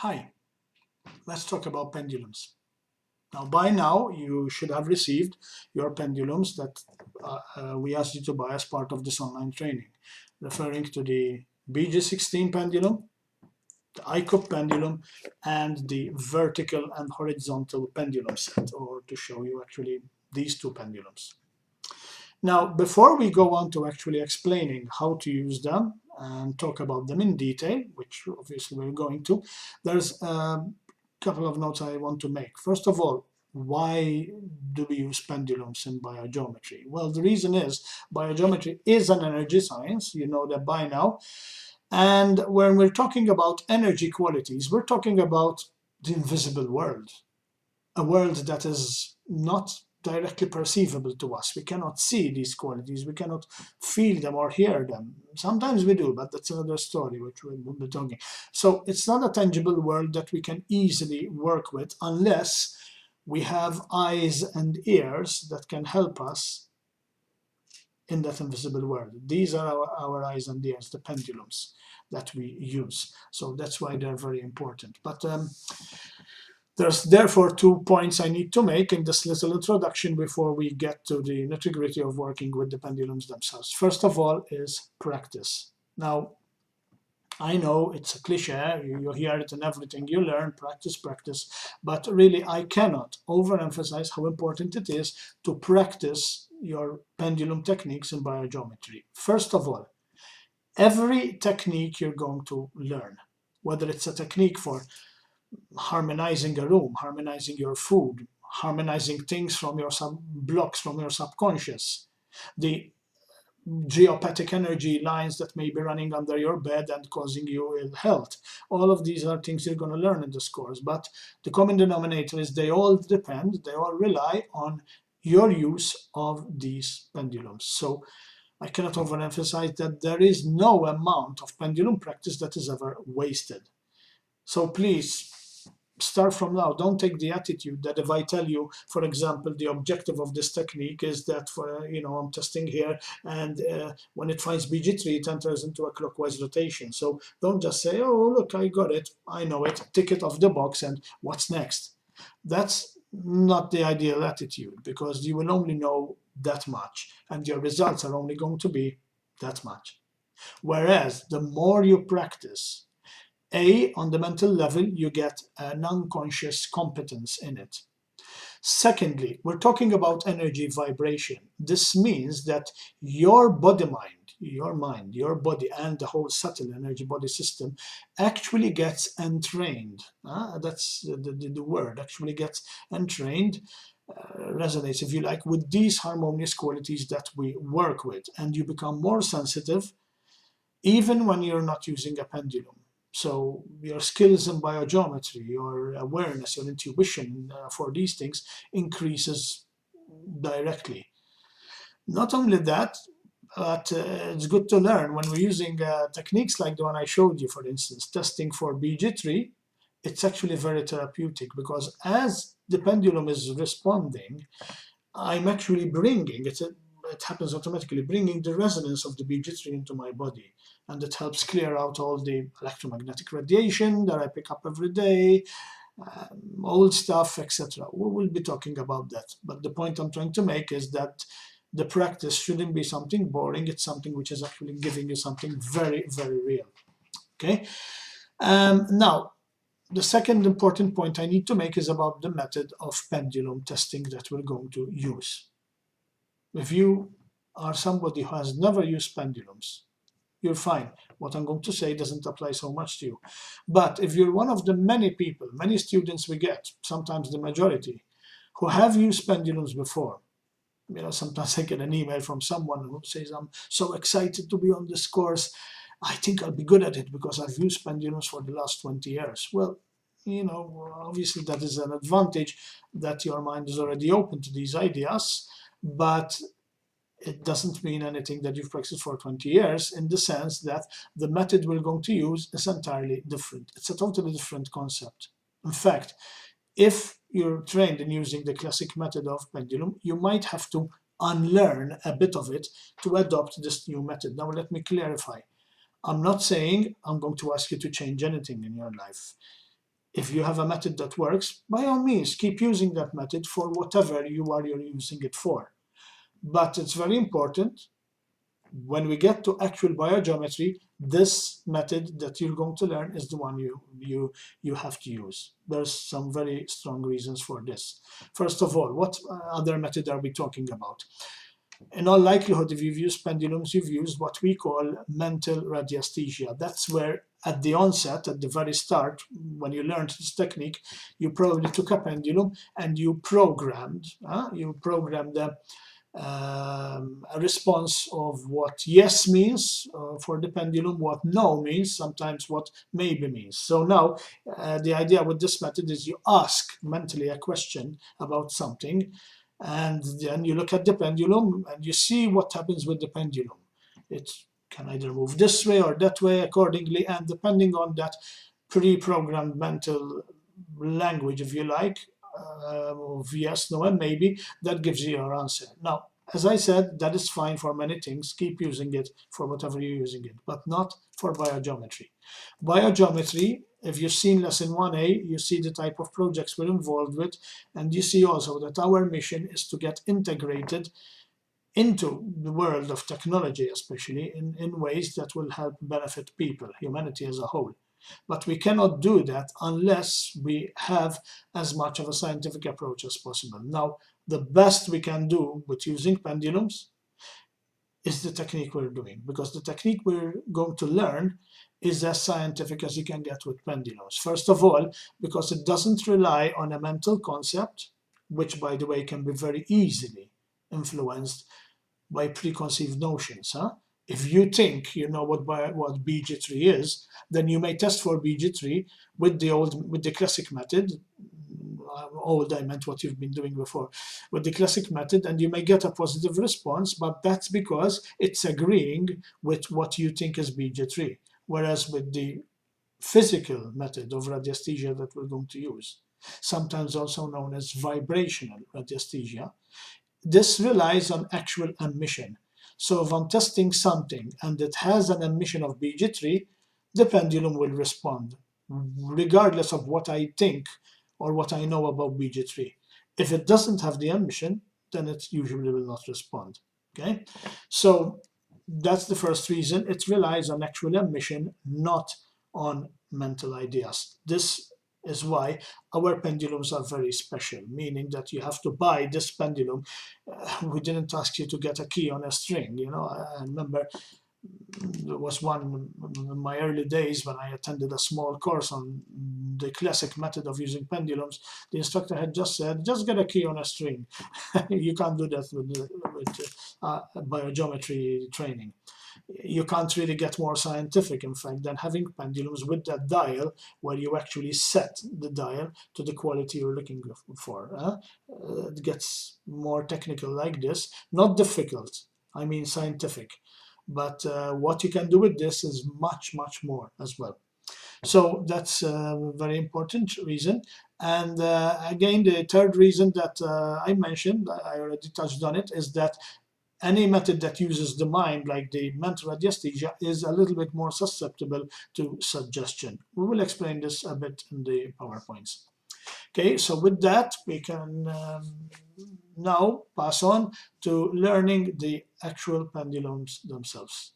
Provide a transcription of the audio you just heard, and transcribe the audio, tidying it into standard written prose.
Hi, let's talk about pendulums. Now, by now, you should have received your pendulums that we asked you to buy as part of this online training, referring to the BG16 pendulum, the ICOP pendulum, and the vertical and horizontal pendulum set, or to show you actually these two pendulums. Now, before we go on to actually explaining how to use them and talk about them in detail, which obviously we're going to, there's a couple of notes I want to make. First of all, why do we use pendulums in biogeometry? Well, the reason is biogeometry is an energy science, you know that by now. And when we're talking about energy qualities, we're talking about the invisible world, a world that is not directly perceivable to us. We cannot see these qualities, we cannot feel them or hear them. Sometimes we do, but that's another story which we will be talking. So it's not a tangible world that we can easily work with unless we have eyes and ears that can help us in that invisible world. These are our eyes and ears, the pendulums that we use. So that's why they're very important. But there's therefore 2 points I need to make in this little introduction before we get to the nitty-gritty of working with the pendulums themselves. First of all is practice. Now, I know it's a cliche, you hear it in everything you learn, practice, practice, but really I cannot overemphasize how important it is to practice your pendulum techniques in biogeometry. First of all, every technique you're going to learn, whether it's a technique for harmonizing a room, harmonizing your food, harmonizing things from your blocks from your subconscious, the geopathic energy lines that may be running under your bed and causing you ill health. All of these are things you're going to learn in this course, but the common denominator is they all rely on your use of these pendulums. So I cannot overemphasize that there is no amount of pendulum practice that is ever wasted. So please, start from now. Don't take the attitude that if I tell you, for example, the objective of this technique is that for, I'm testing here, and when it finds BG3, it enters into a clockwise rotation. So don't just say, oh, look, I got it, I know it, tick it off the box, and what's next? That's not the ideal attitude, because you will only know that much, and your results are only going to be that much. Whereas the more you practice, on the mental level, you get an unconscious competence in it. Secondly, we're talking about energy vibration. This means that your body-mind, your body, and the whole subtle energy body system actually gets entrained. That's the word, actually gets entrained, resonates, if you like, with these harmonious qualities that we work with. And you become more sensitive even when you're not using a pendulum. So your skills in biogeometry, your awareness, your intuition for these things increases directly. Not only that, but it's good to learn when we're using techniques like the one I showed you, for instance, testing for BG3, it's actually very therapeutic, because as the pendulum is responding, I'm actually bringing, it happens automatically, bringing the resonance of the BG3 into my body. And it helps clear out all the electromagnetic radiation that I pick up every day, old stuff, etc. We will be talking about that. But the point I'm trying to make is that the practice shouldn't be something boring. It's something which is actually giving you something very, very real. Okay. Now, the second important point I need to make is about the method of pendulum testing that we're going to use. If you are somebody who has never used pendulums, you're fine. What I'm going to say doesn't apply so much to you. But if you're one of the many people, many students we get, sometimes the majority, who have used pendulums before, sometimes I get an email from someone who says, I'm so excited to be on this course. I think I'll be good at it because I've used pendulums for the last 20 years. Well, obviously that is an advantage that your mind is already open to these ideas, but it doesn't mean anything that you've practiced for 20 years, in the sense that the method we're going to use is entirely different. It's a totally different concept. In fact, if you're trained in using the classic method of pendulum, you might have to unlearn a bit of it to adopt this new method. Now let me clarify. I'm not saying I'm going to ask you to change anything in your life. If you have a method that works, by all means, keep using that method for whatever you're using it for. But it's very important, when we get to actual biogeometry, this method that you're going to learn is the one you have to use. There's some very strong reasons for this. First of all, what other method are we talking about? In all likelihood, if you've used pendulums, you've used what we call mental radiesthesia. That's where at the onset, at the very start, when you learned this technique, you probably took a pendulum and you programmed a response of what yes means for the pendulum, what no means, sometimes what maybe means. So now the idea with this method is you ask mentally a question about something, and then you look at the pendulum and you see what happens with the pendulum. It can either move this way or that way accordingly, and depending on that pre-programmed mental language, if you like, of yes, no, and maybe, that gives you your answer. Now, as I said, that is fine for many things. Keep using it for whatever you're using it, but not for biogeometry. Biogeometry, if you've seen lesson 1A, you see the type of projects we're involved with, and you see also that our mission is to get integrated into the world of technology, especially in ways that will help benefit people, humanity as a whole. But we cannot do that unless we have as much of a scientific approach as possible. Now, the best we can do with using pendulums is the technique we're doing, because the technique we're going to learn is as scientific as you can get with pendulums. First of all, because it doesn't rely on a mental concept, which, by the way, can be very easily influenced by preconceived notions. If you think you know what BG3 is, then you may test for BG3 with the classic method. Old, I meant what you've been doing before, with the classic method, and you may get a positive response, but that's because it's agreeing with what you think is BG3. Whereas with the physical method of radiesthesia that we're going to use, sometimes also known as vibrational radiesthesia, this relies on actual emission. So if I'm testing something and it has an emission of BG3, the pendulum will respond, regardless of what I think or what I know about BG3. If it doesn't have the emission, then it usually will not respond. Okay, so that's the first reason. It relies on actual emission, not on mental ideas. This is why our pendulums are very special, meaning that you have to buy this pendulum. We didn't ask you to get a key on a string. I remember there was one in my early days when I attended a small course on the classic method of using pendulums. The instructor had just said, just get a key on a string. You can't do that with biogeometry training. You can't really get more scientific, in fact, than having pendulums with that dial where you actually set the dial to the quality you're looking for. It gets more technical like this, not difficult, I mean scientific. But what you can do with this is much, much more as well. So that's a very important reason. And again, the third reason that I mentioned, I already touched on it, is that any method that uses the mind, like the mental radiesthesia, is a little bit more susceptible to suggestion. We will explain this a bit in the PowerPoints. Okay, so with that, we can now pass on to learning the actual pendulums themselves.